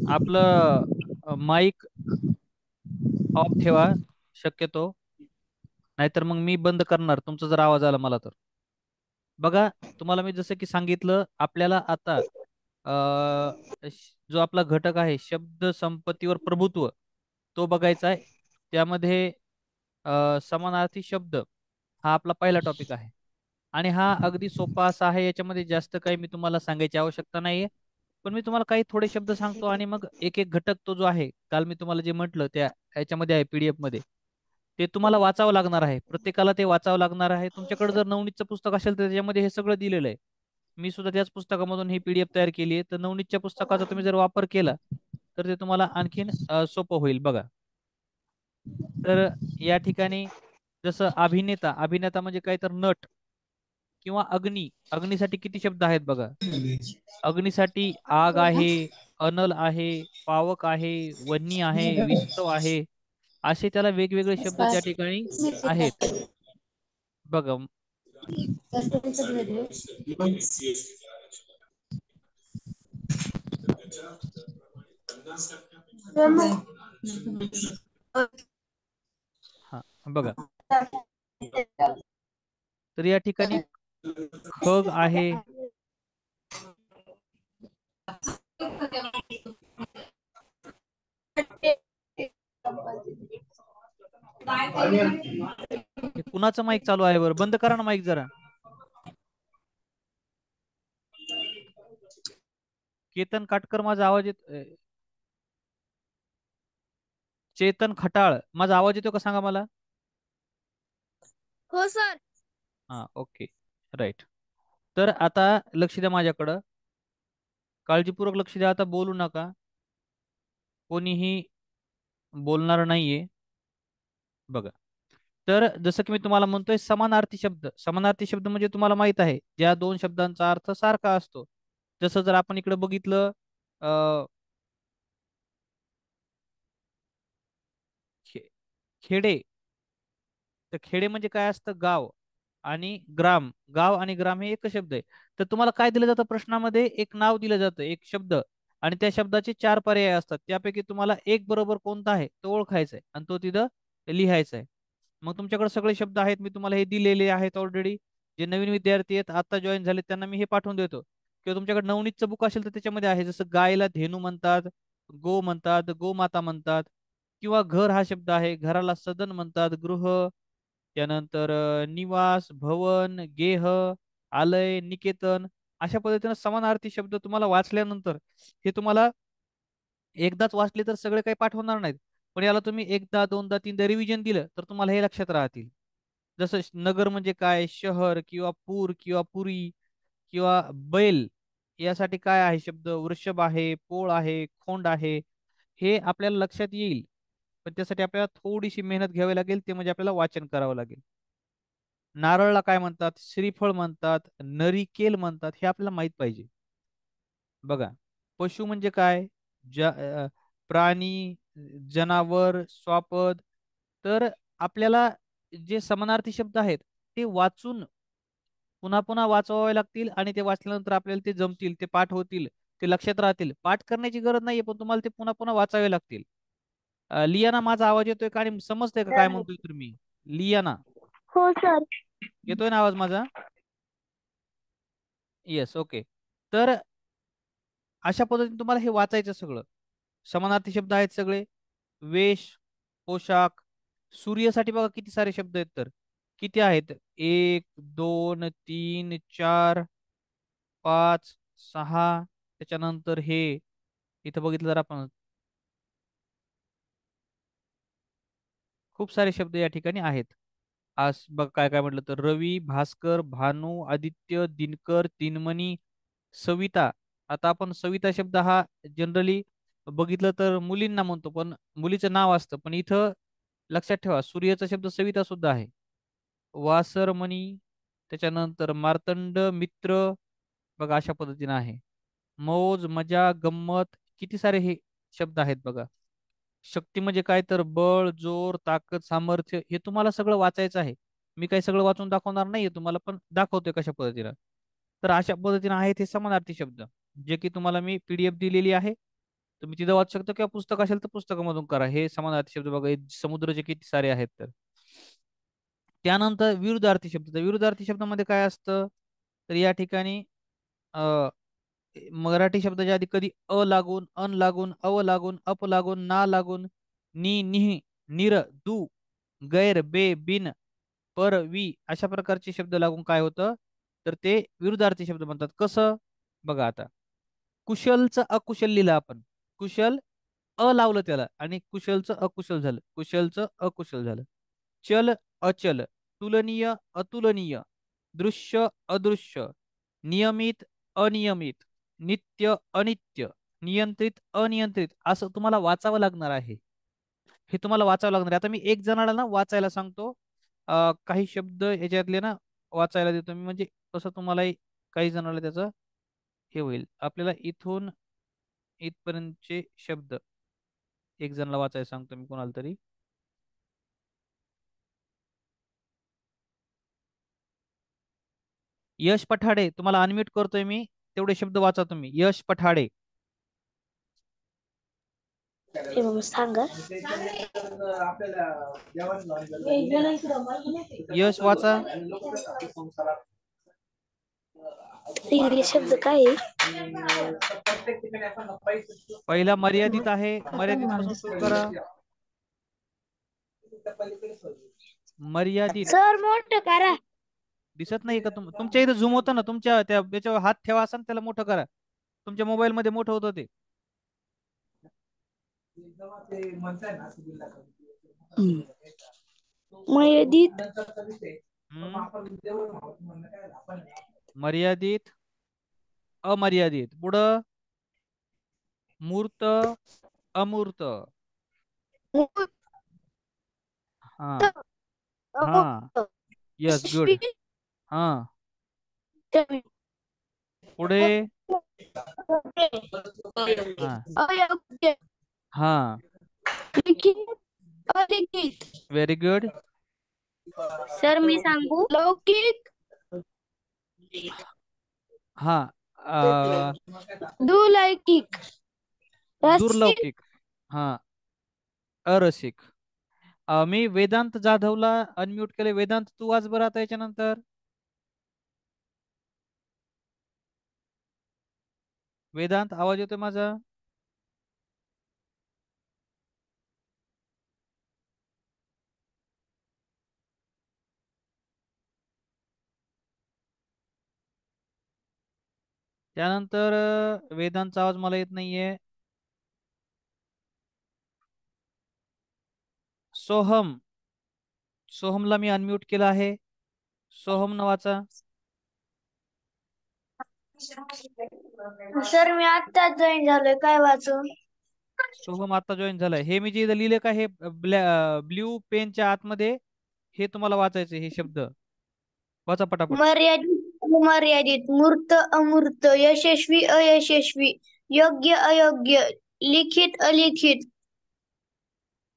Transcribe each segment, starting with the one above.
आपलं mic of ठेवा शक्यतो, नाहीतर मग मी बंद करणार तुमचा जर आवाज आला मला तर. बघा, तुम्हाला मी जसं की सांगितलं, आपल्याला आता जो आपला घटक आहे शब्द संपत्तीवर प्रभुत्व, तो बघायचा आहे. त्यामध्ये समानार्थी शब्द हा आपला पहिला टॉपिक आहे. आणि हा अगदी सोपा असा आहे, याच्यामध्ये जास्त काही मी तुम्हाला सांगायची आवश्यकता नाहीये. पण मी तुम्हाला काही थोडे शब्द सांगतो आणि मग एक एक घटक तो जो आहे, काल मी तुम्हाला जे म्हटलं त्या याच्यामध्ये आहे, पीडीएफ मध्ये, ते तुम्हाला वाचावं लागणार आहे. प्रत्येकाला ते वाचावं लागणार आहे. तुमच्याकडे जर नवनीतचं पुस्तक असेल तर त्याच्यामध्ये हे सगळं दिलेलं आहे. मी सुद्धा त्याच पुस्तकामधून ही पीडीएफ तयार केली आहे. तर नवनीतच्या पुस्तकाचा तुम्ही जर वापर केला तर ते तुम्हाला आणखीन सोपं होईल. बघा, तर या ठिकाणी जसं अभिनेता, अभिनेता म्हणजे काय तर नट, किंवा अग्नी, अग्नीसाठी किती शब्द आहेत बघा. अग्नीसाठी आग आहे, अनल आहे, पावक आहे, वन्नी आहे, विस्तव आहे, असे त्याला वेगवेगळे शब्द त्या ठिकाणी आहेत. बघा, हा बघा, तर या ठिकाणी खग आहे, हे कुणाचं माईक चालू आहे बरं? बंद करा ना माईक जरा. केतन काटकर, माझा आवाज येत चेतन खटाळ, माझा आवाज येतो का सांगा मला? हो सर. हा, ओके, राईट. तर आता लक्ष द्या माझ्याकडं, काळजीपूर्वक लक्ष द्या. आता बोलू नका, कोणीही बोलणार नाहीये. बघा, तर जसं की मी तुम्हाला म्हणतोय, समानार्थी शब्द, समानार्थी शब्द म्हणजे तुम्हाला माहित आहे, ज्या दोन शब्दांचा अर्थ सारखा असतो. जसं जर आपण इकडे बघितलं, अ, खे- खेडे, तर खेडे म्हणजे काय असतं? गाव. आणि ग्राम, गाव आणि ग्राम हे एकच शब्द आहे. तर तुम्हाला काय दिलं जातं प्रश्नामध्ये? एक नाव दिलं जातं, एक शब्द, आणि त्या शब्दाचे चार पर्याय असतात. त्यापैकी तुम्हाला एक बरोबर कोणता आहे तो ओळखायचा आहे आणि तो तिथं लिहायचा आहे. मग तुमच्याकडे सगळे शब्द आहेत, मी तुम्हाला हे दिलेले आहेत ऑलरेडी. जे नवीन विद्यार्थी आहेत, आता जॉईन झाले, त्यांना मी हे पाठवून देतो. किंवा तुमच्याकडे नवनीतचं बुक असेल तर त्याच्यामध्ये आहे. जसं गायला धेनू म्हणतात, गो म्हणतात, गोमाता म्हणतात. किंवा घर हा शब्द आहे, घराला सदन म्हणतात, गृह. त्यानंतर निवास, भवन, गेह, आलय, निकेतन. अशा पद्धतीने समानार्थी शब्द तुम्हाला वाचल्यानंतर, हे तुम्हाला एकदाच वाचले तर सगळे काही पाठवणार नाहीत. पण याला तुम्ही एकदा, दोनदा, तीनदा रिव्हिजन दिलं तर तुम्हाला हे लक्षात राहतील. जसं नगर म्हणजे काय, शहर किंवा पूर किंवा पुरी किंवा बैल, यासाठी काय आहे शब्द? वृषभ आहे, पोळ आहे, खोंड आहे. हे आपल्याला लक्षात येईल. पण त्यासाठी आपल्याला थोडीशी मेहनत घ्यावी लागेल, ते म्हणजे आपल्याला वाचन करावं लागेल. नारळला काय म्हणतात? श्रीफळ म्हणतात, नरिकेल म्हणतात, हे आपल्याला माहित पाहिजे. बघा, पशु म्हणजे काय? प्राणी, जनावर, स्वापद. तर आपल्याला जे समानार्थी शब्द आहेत ते वाचून पुन्हा पुन्हा वाचवावे लागतील, आणि ते वाचल्यानंतर आपल्याला ते जमतील, ते पाठ होतील, ते लक्षात राहतील. पाठ करण्याची गरज नाहीये, पण तुम्हाला ते पुन्हा पुन्हा वाचावे लागतील. लियाना, माझा आवाज येतोय का आणि समजतंय का काय म्हणतोय तुम्ही? लियाना, हो सर. येतोय ना आवाज माझा? Yes, okay. तर अशा पद्धतीने तुम्हाला हे वाचायचं सगळं. समानार्थी शब्द आहेत सगळे. वेश, पोशाख. सूर्यासाठी बघा किती सारे शब्द आहेत, तर किती आहेत? एक, दोन, तीन, चार, पाच, सहा. त्याच्यानंतर हे इथं बघितलं तर आपण, खूप सारे शब्द या ठिकाणी आहेत. आज बघ काय काय म्हटलं तर रवी, भास्कर, भानू, आदित्य, दिनकर, दिनमणी, सविता. आता आपण सविता शब्द हा जनरली बघितलं तर मुलींना म्हणतो, पण मुलीचं नाव असतं. पण इथं लक्षात ठेवा, सूर्याचा शब्द सविता सुद्धा आहे. वासरमणी, त्याच्यानंतर मार्तंड, मित्र. बघा, अशा पद्धतीने आहे. मौज, मजा, गंमत, किती सारे हे शब्द आहेत बघा. शक्ती म्हणजे काय? तर बळ, जोर, ताकद, सामर्थ्य. हे तुम्हाला सगळं वाचायचं आहे. मी काही सगळं वाचून दाखवणार नाहीये तुम्हाला, पण दाखवतोय कशा पद्धतीनं. तर अशा पद्धतीने आहेत हे समानार्थी शब्द, जे की तुम्हाला मी PDF दिलेली आहे. तुम्ही तिथं वाचू शकता किंवा पुस्तक असेल तर पुस्तकामधून करा. हे समानार्थी शब्द बघा, हे समुद्राचे किती सारे आहेत तर. त्यानंतर विरुद्धार्थी शब्द. तर विरुद्धार्थी शब्दामध्ये काय असतं, तर या ठिकाणी मराठी शब्दाच्या आधी कधी अ लागून, अन लागून, अव लागून, अप लागून, ना लागून, नि, निह, निर, दू, गैर, बे, बिन, पर, वी अशा प्रकारचे शब्द लागून काय होतं, तर ते विरुद्धार्थी शब्द म्हणतात. कसं बघा आता, कुशलचं अकुशल लिहिलं आपण. कुशल अ लावलं त्याला आणि कुशलचं अकुशल झालं, कुशलचं अकुशल झालं. चल अचल, तुलनीय अतुलनीय, दृश्य अदृश्य, नियमित अनियमित, नित्य अनित्य, नियंत्रित अनियंत्रित असं तुम्हाला वाचावं लागणार आहे. हे तुम्हाला वाचावं लागणार आहे. आता मी एक जणाला ना वाचायला सांगतो. काही शब्द याच्यातले ना वाचायला देतो मी, म्हणजे कसं तुम्हालाही काही जणाला त्याचं हे होईल. आपल्याला इथून इथपर्यंतचे शब्द एक जणाला वाचायला सांगतो मी, कोणाला तरी. यश पठाडे, तुम्हाला अनम्यूट करतोय मी, तेवढे शब्द वाचा तुम्ही. यश पठाडे. हे मग सांगा. यश वाचा. इंग्लिश शब्द काय आहे? पहिला मर्यादित आहे, मर्यादित पासून सुरू करा. मर्यादित. सर मोठं करा. दिसत नाही का तुमच्या इथे झूम होतं ना, तुमच्या त्या याच्यावर हात ठेवा असं त्याला मोठं करा. तुमच्या मोबाईल मध्ये मोठं होतं ते. मर्यादित. हम्म. मर्यादित, अमर्यादित, पुढं मूर्त, अमूर्त. हा. हा. Yes, good. हा. पुढे. हा. अयोग्य. हा. लिखित अलिखित. Very good. सर मी सांगू. लौकिक. हा. दुलैकिक. रसिक. दुर्लौकिक. हा. अरसिक. मी वेदांत जाधवला अनम्यूट केले. वेदांत तू वाच बरं आता याच्यानंतर. वेदांत आवाज येतोय माझा? त्यानंतर वेदांतचा आवाज मला येत नाहीये. सोहम. सोहमला मी अनम्यूट केलं आहे. सोहम नावाचा. सर मी आत्ताच जॉईन झालोय, काय वाचू? सोहम आता जॉईन झालाय. हे मी जे इथं लिहिले का, हे ब्ल्यू पेनच्या आतमध्ये हे तुम्हाला वाचायचे हे शब्द. वाचा पटापट. मर्यादित अमर्यादित, मूर्त अमूर्त, यशस्वी अयशस्वी, योग्य अयोग्य, लिखित अलिखित,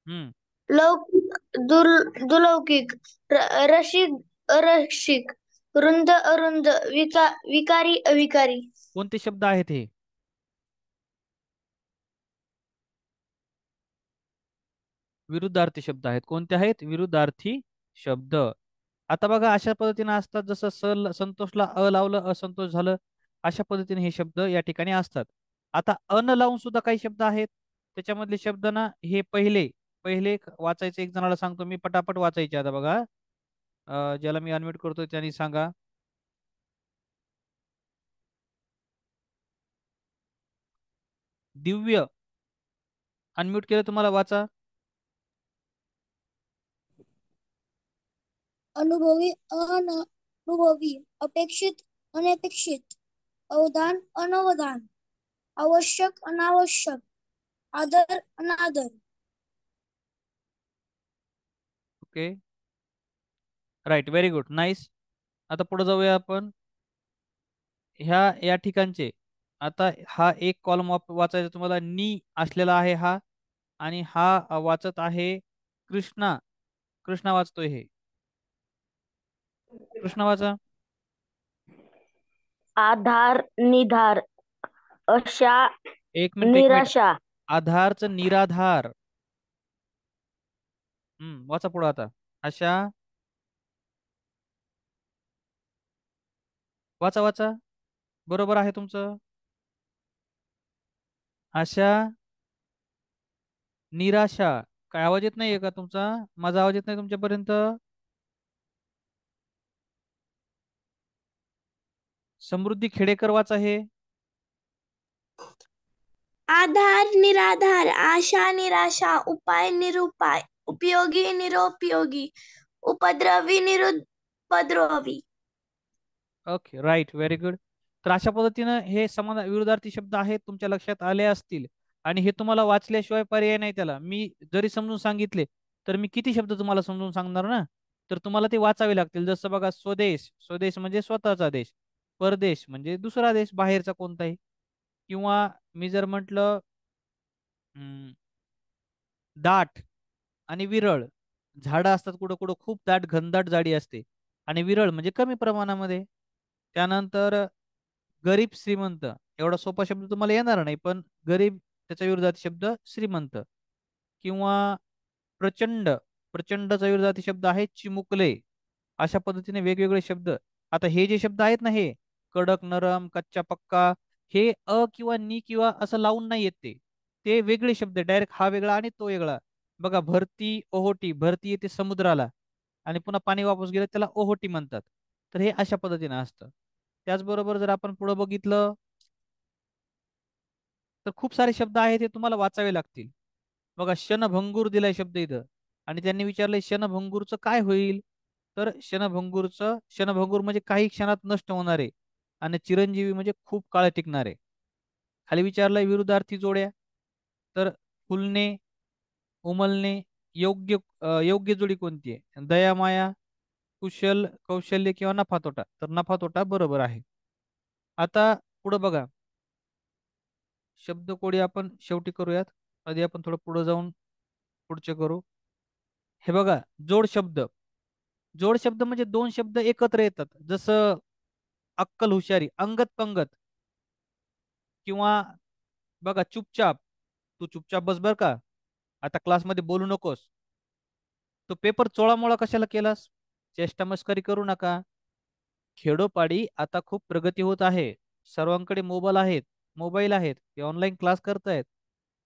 हम्म. लौकिक दुलौकिक, रसिक अरसिक, रुंद अरुंद, विकारी अविकारी. कोणते शब्द आहेत हे? विरुद्धार्थी शब्द आहेत. कोणते आहेत? विरुद्धार्थी शब्द. आता बघा अशा पद्धतीने असतात, जसं संतोषला अ लावलं असंतोष झालं, अशा पद्धतीने हे शब्द या ठिकाणी असतात. आता अन लावून सुद्धा काही शब्द आहेत. त्याच्यामधले शब्द ना हे पहिले पहिले वाचायचे, एक जणाला सांगतो मी, पटापट वाचायचे. आता बघा, ज्याला मी अनम्यूट करतोय त्यांनी सांगा. दिव्य. अनम्यूट केलं तुम्हाला, वाचा. अनुभवी अनुभवी, अपेक्षित अनपेक्षित, अवधान अनवधान, आवश्यक अनावश्यक, आदर अनादर. Okay, right, very good, nice. आता पुढे जाऊया आपण. ह्या या ठिकाणचे आता हा एक कॉलम वाचायचा तुम्हाला. नी असलेला आहे हा, आणि हा वाचत आहे कृष्णा. कृष्णा वाचतोय हे. प्रश्न वाचा. आधार निधार अशा एक मिनिट, एक मिनिट. निराशा. आधारचं निराधार. वाचा पुढं आता. अशा. वाचा वाचा. बरोबर आहे तुमचं. अशा निराशा. काय आवाज येत नाहीये का तुमचा? माझा आवाज येत नाही तुमच्यापर्यंत? समृद्धी खेडेकर वाचा हे. आधार निराधार, आशा निराशा, उपाय निरुपाय, उपयोगी निरुपयोगी, उपद्रवी निरुपद्रवी. Okay, right, very good. तर अशा पद्धतीनं हे समान विरुद्धार्थी शब्द आहेत, तुमच्या लक्षात आले असतील. आणि हे तुम्हाला वाचल्याशिवाय पर्याय नाही त्याला. मी जरी समजून सांगितले तर मी किती शब्द तुम्हाला समजून सांगणार ना. तर तुम्हाला ते वाचावे लागतील. जसं बघा, स्वदेश. स्वदेश म्हणजे स्वतःचा देश. परदेश म्हणजे दुसरा देश, बाहेरचा कोणताही. किंवा मी जर म्हटलं दाट आणि विरळ. झाडं असतात कुठं कुठं, खूप दाट घनदाट झाडी असते. आणि विरळ म्हणजे कमी प्रमाणामध्ये. त्यानंतर गरीब श्रीमंत. एवढा सोपा शब्द तुम्हाला येणार नाही, पण गरीब त्याच्या विरोधात शब्द श्रीमंत. किंवा प्रचंड. प्रचंडचा विरोधात शब्द आहे चिमुकले. अशा पद्धतीने वेगवेगळे शब्द. आता हे जे शब्द आहेत ना, हे कडक, नरम, कच्चा, पक्का, हे अ किंवा नी किंवा असं लावून नाही येत ते. ते वेगळे शब्द, डायरेक्ट हा वेगळा आणि तो वेगळा. बघा, भरती, ओहोटी. भरती येते समुद्राला आणि पुन्हा पाणी वापस गेलं त्याला ओहोटी म्हणतात. तर हे अशा पद्धतीने असतं. त्याचबरोबर जर आपण पुढे बघितलं तर खूप सारे शब्द आहेत, ते तुम्हाला वाचावे लागतील. बघा, क्षणभंगूर दिलाय शब्द इथं. आणि त्यांनी विचारलंय क्षणभंगूरचं काय होईल. तर क्षणभंगूर म्हणजे काही क्षणात नष्ट होणारे. आणि चिरंजीवी म्हणजे खूप काळ टिकणारे. खाली विचारलंय विरुद्धार्थी जोड्या. तर फुलणे, उमलणे. योग्य जोडी कोणती आहे? दयामाया, कुशल, कौशल्य किंवा नफा तोटा. तर नफा तोटा बरोबर आहे. आता पुढे बघा, शब्दकोडी आपण शेवटी करूयात. आधी आपण थोडं पुढे जाऊन पुढचे करू. हे बघा, जोड शब्द. जोड शब्द म्हणजे दोन शब्द एकत्र येतात. जसं अक्कल, हुशारी, अंगत पंगत. किंवा बघा, चुपचाप. तू चुपचाप बस बर का, आता क्लासमध्ये बोलू नकोस. तो पेपर चोळामोळा कशाला केलास? चेष्टा मस्करी करू नका. खेडोपाडी आता खूप प्रगती होत आहे. सर्वांकडे मोबाईल आहेत, ते ऑनलाईन क्लास करतायत.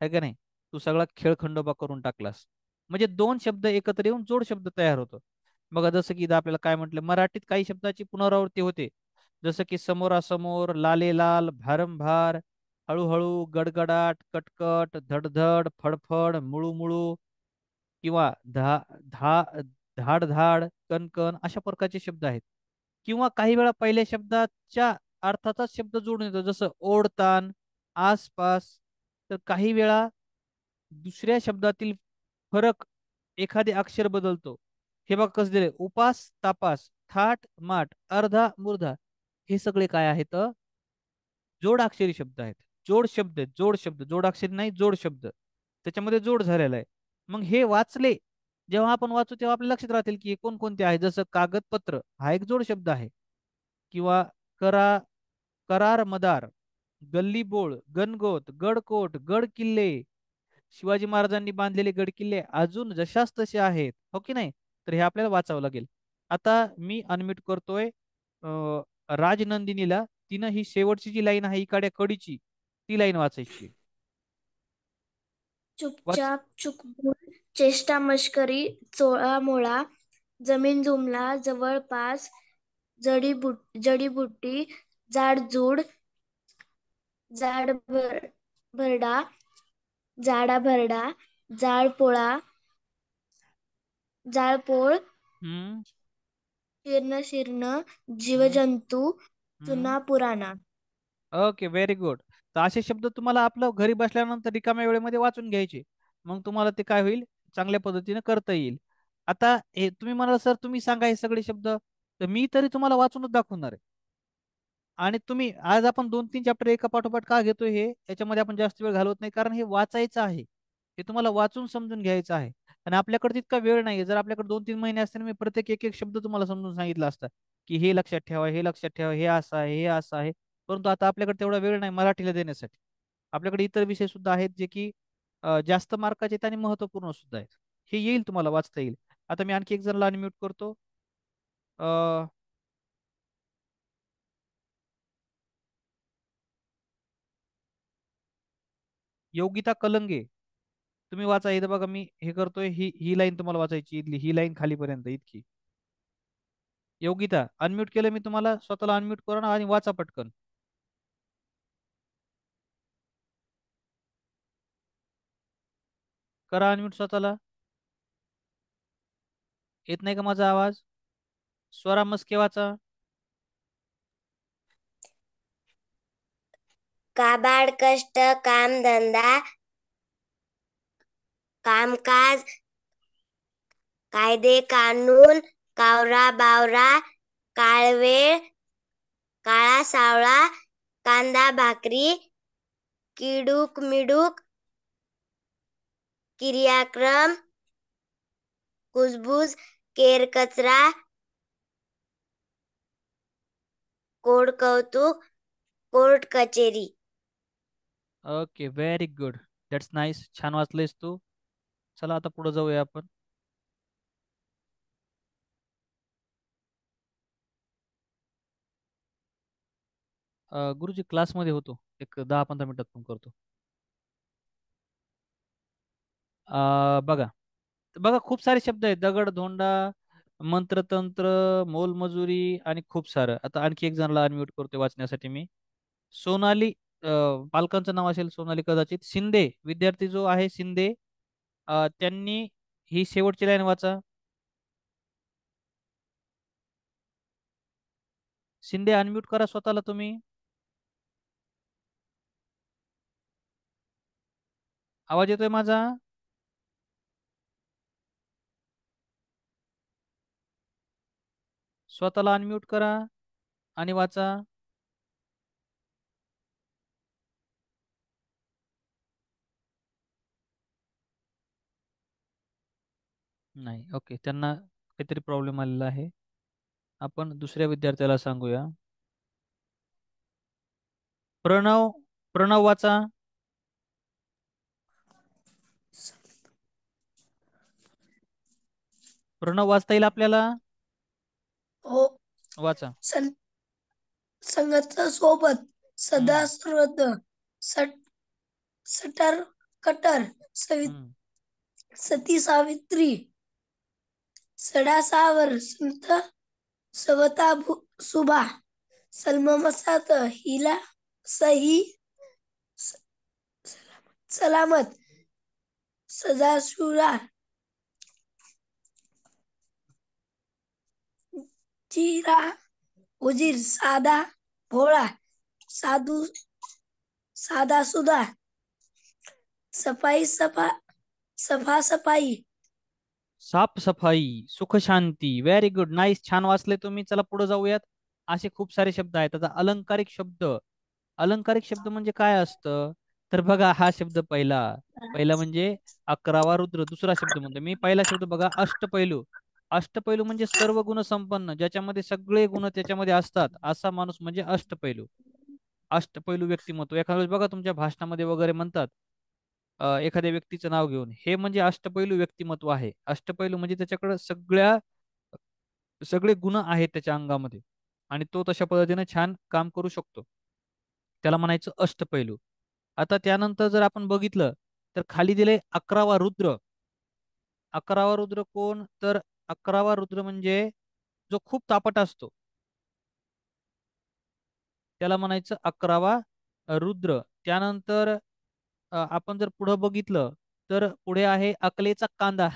आहे का नाही? तू सगळा खेळखंडोबा करून टाकलास. म्हणजे दोन शब्द एकत्र येऊन जोड शब्द तयार होतो. बघा, जसं की इथं आपल्याला काय म्हटलं, मराठीत काही शब्दाची पुनरावृत्ती होते. जसं की समोरासमोर, लाले लाल, भारंभार, हळूहळू, गडगडाट, कटकट, धडधड, फडफड, मुळू, किंवा धा धाड धाड, कणकण, अशा प्रकारचे शब्द आहेत. किंवा काही वेळा पहिल्या शब्दाच्या अर्थाचाच शब्द जोडून येतो, जसं ओढतान, आसपास. तर काही वेळा दुसऱ्या शब्दातील फरक, एखादे अक्षर बदलतो. हे बघ कसं दिले, उपास, तापास, थाट, माठ, अर्धा, मूर्धा. हे सगळे काय आहेत? जोडाक्षरी शब्द आहेत. जोड शब्द आहेत, जोड शब्द. जोडाक्षरी नाही, जोड शब्द. त्याच्यामध्ये जोड झालेला आहे. मग हे वाचले, जेव्हा आपण वाचू तेव्हा आपल्या लक्षात राहतील की हे कोणकोणते आहे. जसं कागदपत्र, हा एक जोड शब्द आहे. किंवा करा करार मदार, गल्ली बोळ, गणगोत, गडकोट, गड किल्ले. शिवाजी महाराजांनी बांधलेले गड किल्ले अजून जशाच तसे आहेत, हो की नाही? तर हे आपल्याला वाचावं लागेल. आता मी अनम्यूट करतोय राजनंदिनीला. तिनं ही शेवटची जी लाईन आहे इकाड्या कडीची, ती लाईन वाचायची आहे. वाच. चुपचाप, चुकबुल, चेष्टा मस्करी, चोळामोळा, जमीन जुमला, जवळपास, जडीबुटी, जाडजूड, भरडा, जाडाभरडा, जाळपोळा, जाळपोळ, हम्म. शीर्ण, हम्म. जीवजंतू, हम्म. चुना पुराणा. Okay, very good. तर असे शब्द तुम्हाला आपलं घरी बसल्यानंतर रिकाम्या वेळेमध्ये वाचून घ्यायचे. मग तुम्हाला ते काय होईल, चांगल्या पद्धतीने करता येईल. आता हे तुम्ही म्हणाल सर तुम्ही सांगा हे सगळे शब्द, तर मी तरी तुम्हाला वाचूनच दाखवणार आहे. आणि तुम्ही आज आपण 2-3 चॅप्टर एका पाठोपाठ का घेतोय, हे याच्यामध्ये आपण जास्त वेळ घालवत नाही, कारण हे वाचायचं आहे. हे तुम्हाला वाचून समजून घ्यायचं आहे. आणि आपल्याकडे तितका वेळ नाही. जर आपल्याकडे 2-3 महिने असते ना, मी प्रत्येक एक एक शब्द तुम्हाला समजून सांगितला असता. की हे लक्षात ठेवा, हे लक्षात ठेवा, हे असं आहे, हे असं आहे. परंतु आता आपल्याकडे तेवढा वेळ नाही मराठीला देण्यासाठी. आपल्याकडे इतर विषय सुद्धा आहेत जे की जास्त मार्काचे आहेत आणि महत्त्वपूर्ण सुद्धा आहेत. हे येईल, तुम्हाला वाचता येईल. आता मी आणखी एक जणांना अनम्यूट करतो. अ, योगिता कलंगे, तुम्ही वाचा. इथं बघा, मी हे करतोय, ही लाईन तुम्हाला वाचायची, इथली ही लाईन खालीपर्यंत इतकी. योगिता, अनम्यूट केलं मी तुम्हाला, स्वतःला अनम्यूट करा ना आणि वाचा पटकन. करा अनम्यूट स्वतःला. येत नाही का माझा आवाज? स्वरा मस्के वाचा. काबाड कष्ट कामधंदा कामकाज कायदे कानून कावरा बावरा काळवेळ काळा सावळा कांदा भाकरी किडूक मिडूक क्रियाक्रम कुजबूज केर कचरा कोड कौतुक कोर्ट कचेरी. Okay, very good. That's nice. छान वाचलंयस तू. चला आता पुढे जाऊया आपण. गुरुजी, क्लासमध्ये होतो, एक 10-15 मिनिटात फोन करतो. बघा, बघा खूप सारे शब्द आहेत. दगड धोंडा, मंत्रतंत्र, मोलमजुरी आणि खूप सारं. आता आणखी एक जणांना अनम्यूट करतोय वाचण्यासाठी मी. सोनाली, पालकांचं नाव असेल सोनाली कदाचित. शिंदे, विद्यार्थी जो आहे शिंदे, त्यांनी ही शेवटची लाईन वाचा. शिंदे, अनम्यूट करा स्वतःला तुम्ही. आवाज येतोय माझा? स्वतःला अनम्यूट करा आणि वाचा. नाही, ओके, त्यांना काहीतरी प्रॉब्लेम आलेला आहे. आपण दुसऱ्या विद्यार्थ्याला सांगूया. प्रणव, प्रणव वाचा. प्रणव वाचता येईल आपल्याला? हो. वाचा. संगत सोबत सदा हम्म. सर्वद सट सटर कटर हम्म. सती सावित्री सडासावर संत सवता सुभा सलमसात हिला सही सलामत सदाशुरा जीरा उजीर साधा भोळा साधू साधा सुधा सफाई सफा सफाई साफ सफाई, सुख शांती. व्हेरी गुड, नाईस, छान वाचले तुम्ही. चला पुढे जाऊयात. असे खूप सारे शब्द आहेत. आता अलंकारिक शब्द. अलंकारिक शब्द म्हणजे काय असतं? तर बघा, हा शब्द पहिला, पहिला म्हणजे 11वा रुद्र. दुसरा शब्द म्हणतो मी. पहिला शब्द बघा, अष्टपैलू. अष्टपैलू म्हणजे सर्व गुण संपन्न, ज्याच्यामध्ये सगळे गुण त्याच्यामध्ये असतात, असा माणूस म्हणजे अष्टपैलू. अष्टपैलू व्यक्तिमत्व. एखाद्या वेळेस बघा तुमच्या भाषणामध्ये वगैरे म्हणतात, एखाद्या व्यक्तीचं नाव घेऊन, हे म्हणजे अष्टपैलू व्यक्तिमत्व आहे. अष्टपैलू म्हणजे त्याच्याकडे सगळे गुण आहेत त्याच्या अंगामध्ये, आणि तो तशा पद्धतीने छान काम करू शकतो. त्याला म्हणायचं अष्टपैलू. आता त्यानंतर जर आपण बघितलं, तर खाली दिले 11वा रुद्र. 11वा रुद्र कोण? तर 11वा रुद्र म्हणजे जो खूप तापट असतो, त्याला म्हणायचं 11वा रुद्र. त्यानंतर आपण जर पुढे बघितलं, तर पुढे आहे अकलेचा कांदा.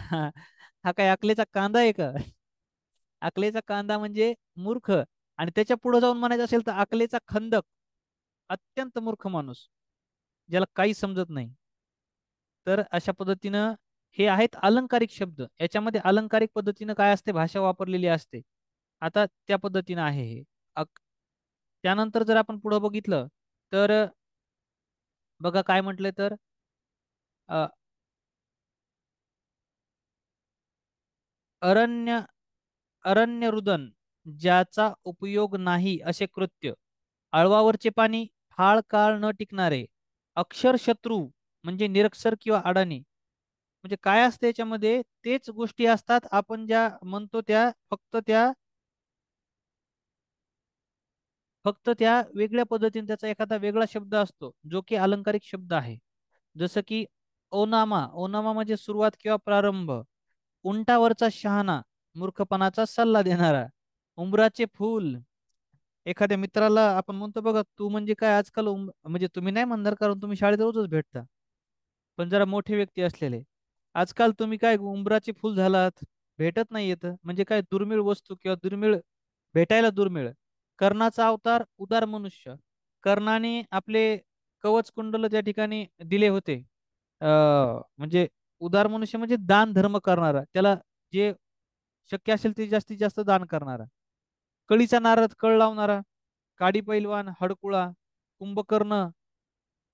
हा काय अकलेचा कांदा आहे का? अकलेचा कांदा म्हणजे मूर्ख. आणि त्याच्या पुढे जाऊन म्हणायचं असेल तर अकलेचा खंदक, अत्यंत मूर्ख माणूस, ज्याला काही समजत नाही. तर अशा पद्धतीनं हे आहेत अलंकारिक शब्द. याच्यामध्ये अलंकारिक पद्धतीनं काय असते, भाषा वापरलेली असते. आता त्या पद्धतीनं आहे हे. त्यानंतर जर आपण पुढे बघितलं, तर बघा काय म्हटलंय, तर अ, अरण्य अरण्य रुदन. ज्याचा उपयोग नाही असे कृत्य. आळवावरचे पाणी, फाळ काळ न टिकणारे. अक्षर शत्रू म्हणजे निरक्षर किंवा अडाणी. म्हणजे काय असते याच्यामध्ये, तेच गोष्टी असतात आपण ज्या म्हणतो त्या, फक्त त्या वेगळ्या पद्धतीने त्याचा एखादा वेगळा शब्द असतो जो की अलंकारिक शब्द आहे. जसं की ओनामा. ओनामा म्हणजे सुरुवात किंवा प्रारंभ. उंटावरचा शहाणा, मूर्खपणाचा सल्ला देणारा. उंबराचे फूल, एखाद्या मित्राला आपण म्हणतो बघा, तू म्हणजे काय आजकाल म्हणजे तुम्ही नाही म्हणणार कारण तुम्ही शाळेत रोजच भेटता, पण जरा मोठे व्यक्ती असलेले, आजकाल तुम्ही काय उंबराचे फुल झालात, भेटत नाही येत, म्हणजे काय दुर्मिळ वस्तू किंवा दुर्मिळ, भेटायला दुर्मिळ. कर्णाचा अवतार उदार मनुष्य. कर्णाने आपले कवच कुंडल त्या ठिकाणी दिले होते. म्हणजे उदार मनुष्य म्हणजे दान धर्म करणारा, त्याला जे शक्य असेल ते जास्तीत जास्त दान करणारा. कळीचा नारद, कळ लावणारा. काडी पैलवान, हडकुळा. कुंभकर्ण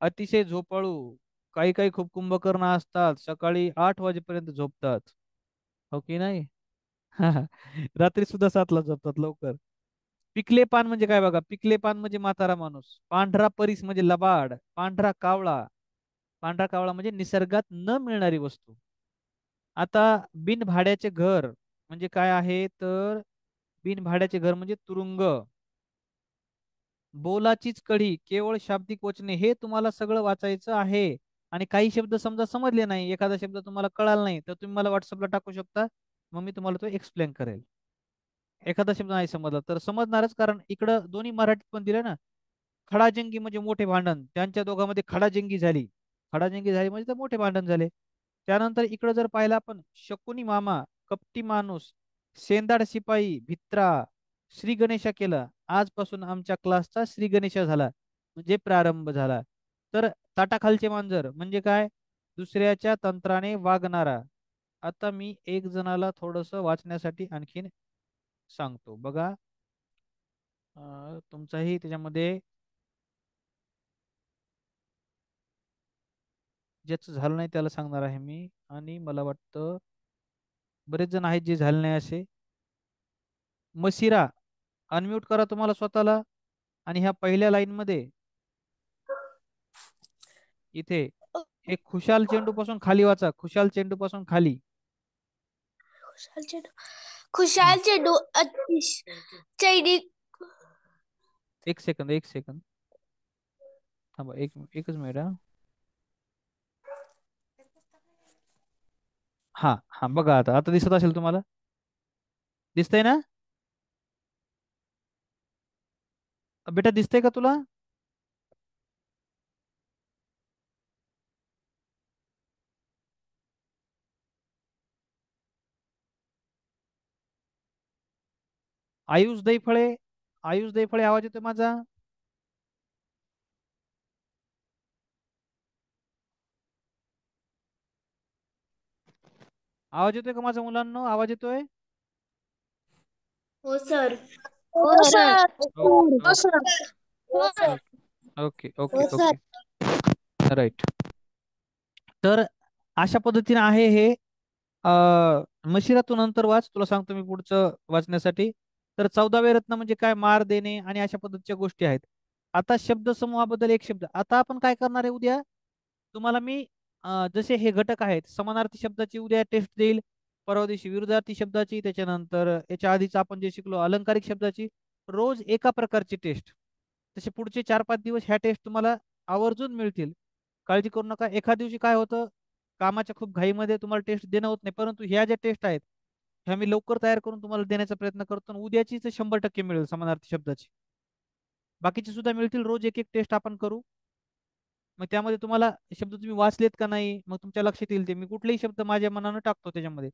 अतिशय झोपाळू. काही काही खूप कुंभकर्ण असतात, सकाळी 8 वाजेपर्यंत झोपतात, हो की नाही? रात्री सुद्धा 7ला झोपतात लवकर. पिकले पान म्हणजे काय बघा, पिकले पान म्हणजे म्हातारा माणूस. पांढरा परीस म्हणजे लबाड. पांढरा कावळा, पांढरा कावळा म्हणजे निसर्गात न मिळणारी वस्तू. आता बिनभाड्याचे घर म्हणजे काय आहे तर, बिनभाड्याचे घर म्हणजे तुरुंग. बोलाचीच कढी, केवळ शाब्दिक वचने, हे तुम्हाला सगळं वाचायचं आहे. आणि काही शब्द समजा समजले नाही, एखादा शब्द तुम्हाला कळाला नाही, तर तुम्ही मला व्हॉट्सअपला टाकू शकता, मग मी तुम्हाला तो एक्सप्लेन करेल. एखादा शब्द नाही समजला तर समजणारच, कारण इकडं दोन्ही मराठीत पण दिले ना. खडाजंगी म्हणजे मोठे भांडण, त्यांच्या दोघांमध्ये खडाजंगी झाली. खडाजंगी झाली म्हणजे तर मोठे भांडण झाले. त्यानंतर इकडं जर पाहिलं आपण, शकुनी मामा, कपटी माणूस, शेंदाड शिपाई, भित्रा, श्री गणेशा केलं. आजपासून आमच्या क्लासचा श्री गणेशा झाला, म्हणजे प्रारंभ झाला. तर ताटाखालचे मांजर म्हणजे काय, दुसऱ्याच्या तंत्राने वागणारा. आता मी एक जणाला थोडस वाचण्यासाठी आणखीन सांगतो बघा. तुमचाही त्याच्यामध्ये ज्याचं झालं नाही त्याला सांगणार आहे मी, आणि मला वाटतं बरेच जण आहेत जे झाले नाही असे. मशिरा, अनम्यूट करा तुम्हाला स्वतःला, आणि ह्या पहिल्या लाईन मध्ये इथे एक खुशाल चेंडू पासून खाली वाचा, खुशाल चेंडू पासून खाली. खुशाल चेंडू, हम्म. खुशाल चेंडू चैडी. एक सेकंद, एक सेकंद थांबा, एकच मिनिट हा. हा हा, बघा आता आता दिसत असेल तुम्हाला, दिसतंय ना बेटा, दिसतंय का तुला? आयुष दैफळे, आयुष दैफळे, आवाज येतोय माझा? आवाज येतोय का माझ्या मुलांना, आवाज येतोय? हो सर. हो हो सर. सर. ओके हो ओके सर. हो सर. ओके ओके हो सर. Okay, right. तर अशा पद्धतीने आहे हे. मशिरा तू नंतर वाच, तुला सांगतो मी पुढचं वाचण्यासाठी. तर 14वे रत्न म्हणजे काय, मार देणे आणि अशा पद्धतीच्या गोष्टी आहेत. आता शब्दसमूहाबद्दल एक शब्द, आता आपण काय करणार आहे उद्या, तुम्हाला मी जसे हे घटक आहेत, समानार्थी शब्दाची उद्या टेस्ट देईल, परवा दिवशी विरुद्धार्थी शब्दाची, त्याच्यानंतर याच्या आधीच आपण जे शिकलो अलंकारिक शब्दाची, रोज एका प्रकारची टेस्ट. तसे पुढचे 4-5 दिवस ह्या टेस्ट तुम्हाला आवर्जून मिळतील, काळजी करू नका. एखाद दिवशी काय होतं, कामाच्या खूप घाईमध्ये तुम्हाला टेस्ट देणं होत नाही, परंतु ह्या ज्या टेस्ट आहेत ह्या मी लवकर तयार करून तुम्हाला देण्याचा प्रयत्न करतो, आणि उद्याची तर 100% मिळेल समानार्थी शब्दाची. बाकीचे सुद्धा मिळतील, रोज एक एक टेस्ट आपण करू. मग त्यामध्ये तुम्हाला शब्द तुम्ही वाचलेत का नाही, मग तुमच्या लक्षात येईल ते, मी कुठलेही शब्द माझ्या मनानं टाकतो त्याच्यामध्ये.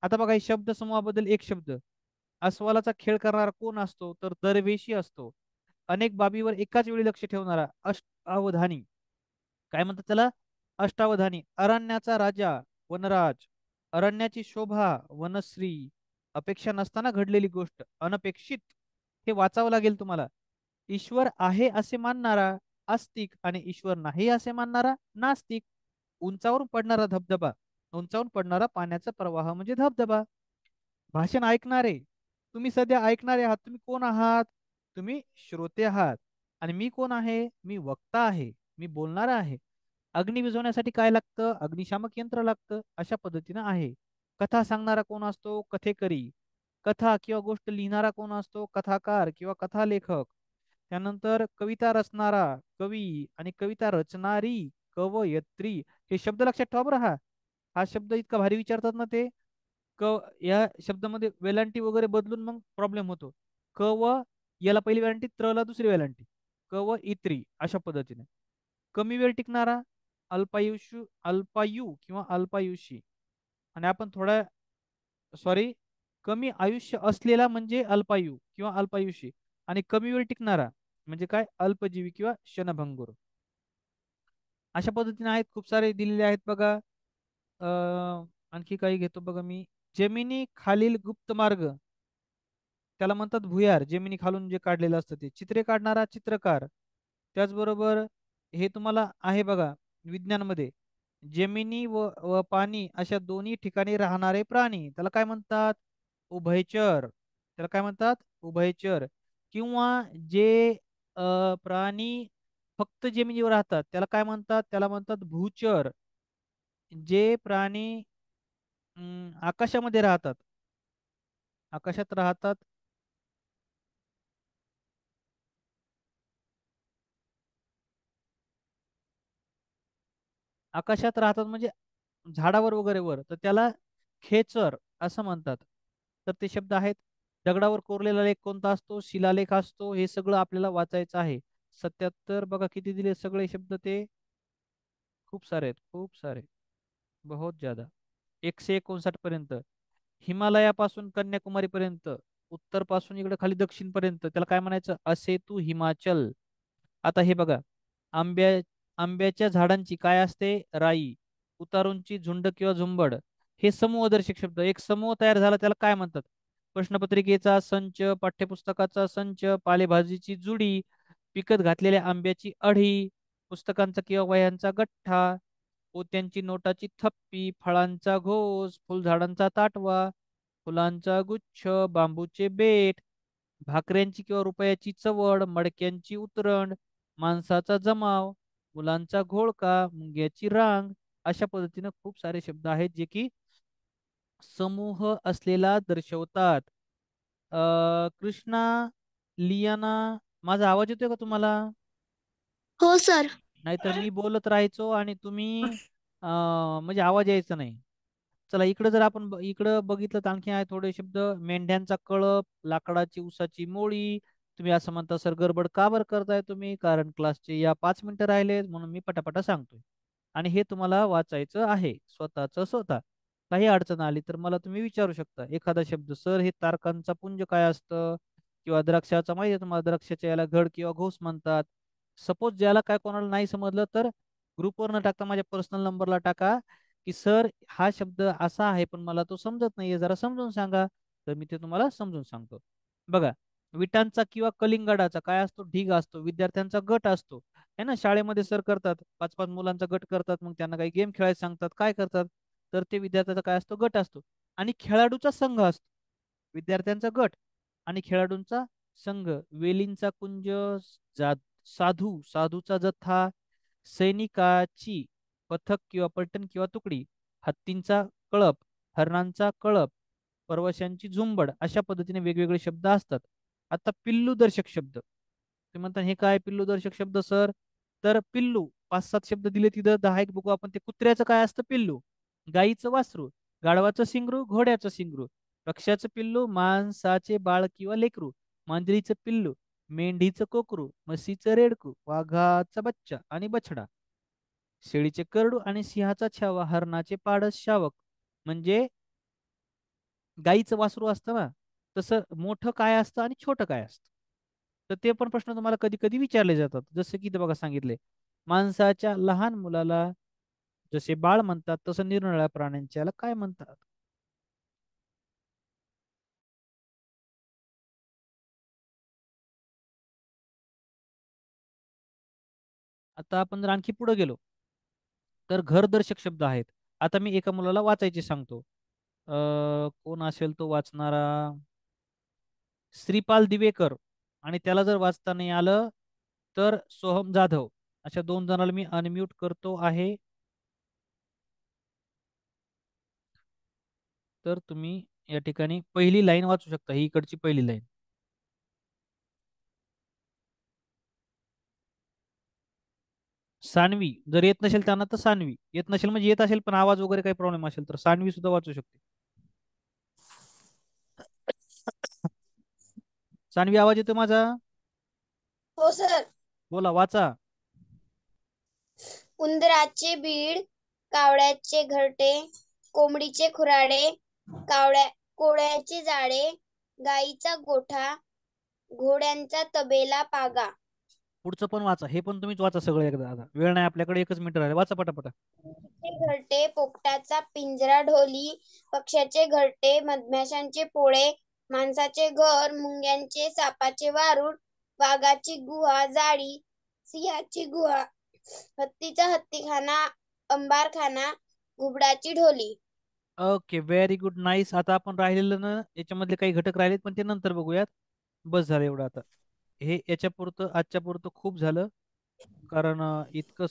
आता बघा, शब्द समूहाबद्दल एक शब्द. अस्वलाचा खेळ करणारा कोण असतो तर दरवेशी असतो. अनेक बाबीवर एकाच वेळी लक्ष ठेवणारा, अष्टावधानी. काय म्हणतात त्याला, अष्टावधानी. अरण्याचा राजा, वनराज. अरण्याची शोभा, वनश्री. अपेक्षा नसताना घडलेली गोष्ट, अनपेक्षित. हे वाचावं लागेल तुम्हाला. ईश्वर आहे असे मानणारा, आस्तिक, आणि ईश्वर नाही असे मानणारा, नास्तिक. उंचावरून पडणारा धबधबा, उंचावरून पडणारा पाण्याचा प्रवाह म्हणजे धबधबा. भाषण ऐकणारे, तुम्ही सध्या ऐकणारे आहात. तुम्ही कोण आहात? तुम्ही श्रोते आहात. आणि मी कोण आहे? मी वक्ता आहे, मी बोलणारा आहे. अग्नी विझवण्यासाठी काय लागतं? अग्निशामक यंत्र लागतं. अशा पद्धतीनं आहे. कथा सांगणारा कोण असतो? कथेकरी. कथा किंवा गोष्ट लिहिणारा कोण असतो? कथाकार किंवा कथालेखक. त्यानंतर कविता रचणारा कवी आणि कविता रचणारी कवयत्री. हे शब्द लक्षात ठेवा बरं. हा शब्द इतका भारी विचारतात ना ते. क या शब्दामध्ये वेलांटी वगैरे बदलून मग प्रॉब्लेम होतो. क व याला पहिली वेलांटी, त्रला दुसरी वेलांटी. क व इत्री अशा पद्धतीने. कमी वेळ टिकणारा अल्पायू किंवा अल्पायुषी. आणि आपण थोडा सॉरी कमी आयुष्य असलेला म्हणजे अल्पायू किंवा अल्पायुषी. आणि कमी वेळ टिकणारा म्हणजे काय? अल्पजीवी किंवा क्षणभंगुर. अशा पद्धतीने आहेत, खूप सारे दिलेले आहेत बघा. आणखी काही घेतो बघा मी. जमिनी खालील गुप्त मार्ग त्याला म्हणतात भुयार. जमिनी खालून जे काढलेलं असतं ते. चित्रे काढणारा चित्रकार. त्याचबरोबर हे तुम्हाला आहे बघा विज्ञानमध्ये. जमिनी व पाणी अशा दोन्ही ठिकाणी राहणारे प्राणी त्याला काय म्हणतात? उभयचर. त्याला काय म्हणतात? उभयचर. किंवा जे प्राणी फक्त जमिनीवर राहतात त्याला काय म्हणतात? त्याला म्हणतात भूचर. जे प्राणी आकाशामध्ये राहतात, आकाशात राहतात, आकाशात राहतात म्हणजे झाडावर वगैरे वर, तर त्याला खेचर असं म्हणतात. तर ते शब्द आहेत. दगडावर कोरलेला लेख कोणता असतो? शिलालेख असतो. हे सगळं आपल्याला वाचायचं आहे. 77 बघा किती दिले सगळे शब्द ते. खूप सारे आहेत, खूप सारे, बहुत ज्यादा. 159 पर्यंत. हिमालयापासून कन्याकुमारी पर्यंत, उत्तर पासून इकडे खाली दक्षिण पर्यंत त्याला काय म्हणायचं? असे तू हिमाचल. आता हे बघा, आंब्या आंब्याच्या झाडांची काय असते? राई. उतारूंची झुंड किंवा झुंबड. हे समूहदर्शक शब्द. एक समूह तयार झाला त्याला काय म्हणतात? प्रश्नपत्रिकेचा संच, पाठ्यपुस्तकाचा संच, पालेभाजीची जुडी, पिकत घातलेल्या आंब्याची अढी, पुस्तकांचा किंवा वह्यांचा गठ्ठा, पोत्यांची नोटाची थप्पी, फळांचा घोस, फुलझाडांचा ताटवा, फुलांचा गुच्छ, बांबूचे बेट, भाकऱ्यांची किंवा रुपयाची चवड, मडक्यांची उतरंड, माणसाचा जमाव, मुलांचा घोळका, मुंग्याची रांग. अशा पद्धतीने खूप सारे शब्द आहेत जे की समूह असलेला दर्शवतात. कृष्णा, लियाना, माझा आवाज येतोय का तुम्हाला? हो सर. नाहीतर मी बोलत राहायचो आणि तुम्ही म्हणजे आवाज यायचा नाही. चला इकडे जर आपण इकडं बघितलं तर आणखी आहे थोडे शब्द. मेंढ्यांचा कळप, लाकडाची उसाची मोळी. तुम्ही असं म्हणता सर गडबड का बरं करताय तुम्ही? कारण क्लासचे या 5 मिनिटं राहिलेत म्हणून मी पटापटा सांगतोय. आणि हे तुम्हाला वाचायचं आहे स्वतःच स्वतः. काही अडचण आली तर मला तुम्ही विचारू शकता एखादा शब्द. सर हे तारकांचा पुंज काय असतं? किंवा द्राक्षाचा माहिती आहे तुम्हाला? द्राक्षाच्या याला घड किंवा घोस म्हणतात. सपोज ज्याला काय कोणाला नाही समजलं तर ग्रुपवर न टाकता माझ्या पर्सनल नंबरला टाका की सर हा शब्द असा आहे पण मला तो समजत नाहीये, जरा समजून सांगा. तर मी ते तुम्हाला समजून सांगतो. बघा, विटांचा किंवा कलिंगडाचा काय असतो? ढीग असतो. विद्यार्थ्यांचा गट असतो. है ना? शाळेमध्ये सर करतात, 5-5 मुलांचा गट करतात, मग त्यांना काही गेम खेळायला सांगतात. काय करतात? तर ते विद्यार्थ्याचा काय असतो? गट असतो. आणि खेळाडूचा संघ असतो. विद्यार्थ्यांचा गट आणि खेळाडूंचा संघ. वेलींचा कुंज, साधूचा जथा, सैनिकाची पथक किंवा पलटण किंवा तुकडी, हत्तींचा कळप, हरणांचा कळप, परवशांची झुंबड. अशा पद्धतीने वेगवेगळे शब्द असतात. आता पिल्लूदर्शक शब्द. ते म्हणतात हे काय पिल्लूदर्शक शब्द सर? तर पिल्लू 5-7 शब्द दिले तिथं, 10 एक बघू आपण. ते कुत्र्याचं काय असतं? पिल्लू. गाईचं वासरू, गाढवाचं शिंगरू, घोड्याचं शिंगरू, पक्ष्याचं पिल्लू, माणसाचे बाळ किंवा लेकरू, मांजरीचं पिल्लू, मेंढीचं कोकरू, म्हशीचं रेडकू, वाघाचा बच्चा आणि बछडा, शेळीचे करडू आणि सिंहाचा छावा, हरणाचे पाडस शावक. म्हणजे गाईचं वासरू असतं ना, तसं मोठं काय असतं आणि छोटं काय असतं. तर ते पण प्रश्न तुम्हाला कधी कधी विचारले जातात. जसं की इथं बघा सांगितले, माणसाच्या लहान मुलाला जसे बाळ म्हणतात तसं निरनिराळ्या प्राण्यांच्याला काय म्हणतात? आता आपण जर आणखी पुढे गेलो तर घरदर्शक शब्द आहेत. आता मी एका मुलाला वाचायचे सांगतो. कोण असेल तो वाचणारा? श्रीपाल दिवेकर आणि त्याला जर वाचता नाही आलं तर सोहम जाधव, अशा 2 जणांना मी अनम्यूट करतो आहे. तर तुम्ही या ठिकाणी पहिली लाईन वाचू शकता, ही इकडची पहिली लाईन. सान्वी, जर येत नसेल त्यांना तर सान्वी, येत नसेल म्हणजे येत असेल पण आवाज वगैरे काही प्रॉब्लेम असेल तर सान्वी सुद्धा वाचू शकते. सान्वी, आवाज येतो माझा? हो सर. बोला, वाचा. उंदराचे बीड, कावळ्याचे घरटे, कोंबडीचे खुराडे, कोळ्याचे जाळे, गाईचा गोठा, घोड्यांचा तबेला पागा. पुढचं पण वाचा, हे पण तुम्हीच वाचा सगळं एकदा. आता वेळ नाही आपल्याकडे, 1 मिनिट राहिले, वाचा पटापटा. कोंबडीचे घरटे, पोपटाचा पिंजरा ढोली, पक्ष्याचे घरटे, मधमाशांचे पोळे, माणसाचे घर, मुंग्यांचे सापाचे वारूळ, वाघाची गुहा जाळी, सिंहाची गुहा, हत्तीचा हत्तीखाना, अंबारखाना, घुबडाची ढोली. Okay, very good, nice. आता आपण राहिलेलं ना याच्यामधले काही घटक राहिलेत पण ते नंतर बघूयात. बस झालं एवढं आता. हे याच्या पुरतं, आजच्या पुरतं खूप झालं, कारण इतकं